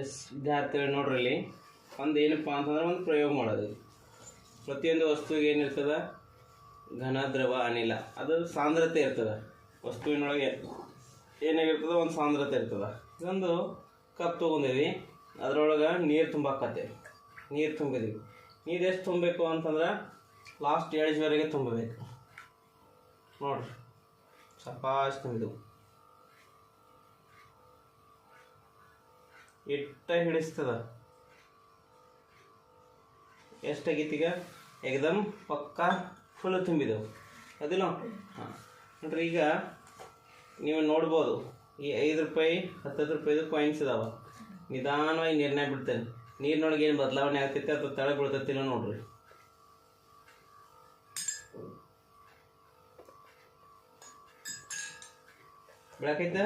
S ವಿದ್ಯಾರ್ಥಿಗಳು ನೋಡ್ರಿ ಇಲ್ಲಿ ಒಂದು ಏನಪ್ಪ ಅಂತಂದ್ರೆ ಒಂದು ಪ್ರಯೋಗ ಮಾಡೋದು. ಪ್ರತಿಯೊಂದು ವಸ್ತುವಿಗೆ ಏನಿರ್ತದೆ, ಘನ ದ್ರವ ಅನಿಲ ಅದು ಸಾಂದ್ರತೆ ಇರ್ತದೆ. ವಸ್ತುವಿನೊಳಗೆ ಏನಾಗಿರ್ತದೆ, ಒಂದು ಸಾಂದ್ರತೆ ಇರ್ತದೆ. ಇದೊಂದು ಕಪ್ ತೊಗೊಂಡಿದ್ವಿ, ಅದರೊಳಗೆ ನೀರು ತುಂಬಾಕತ್ತೆ. ನೀರು ತುಂಬಿದ್ವಿ. ನೀರು ಎಷ್ಟು ತುಂಬಬೇಕು ಅಂತಂದ್ರೆ ಲಾಸ್ಟ್ ಎಡ್ಜ್ವರೆಗೆ ತುಂಬಬೇಕು. ನೋಡ್ರಿ ಸಪಾಸ್ ತುಂಬಿದವು. ಇಟ್ಟ ಹಿಡಿಸ್ತದ. ಎಷ್ಟಾಗೈತಿ ಈಗ? ಏಕದಮ್ ಪಕ್ಕ ಫುಲ್ ತುಂಬಿದೆವು ಅದಿಲ್ಲ. ಹಾಂ ನೋಡ್ರಿ, ಈಗ ನೀವು ನೋಡ್ಬೋದು ಈ 5 ರೂಪಾಯಿ 10 ರೂಪಾಯಿದು ಕಾಯಿನ್ಸ್ ಇದಾವೆ. ನಿಧಾನವಾಗಿ ನೀರಿನಾಗ ಬಿಡ್ತೇನೆ. ನೀರಿನೊಳಗೆ ಏನು ಬದಲಾವಣೆ ಆಗ್ತೈತೆ ಅಥವಾ ತೆಳಗೆ ಬೀಳ್ತೈತಿಲ್ಲ ನೋಡ್ರಿ. ಬೆಳಕೈತೆ.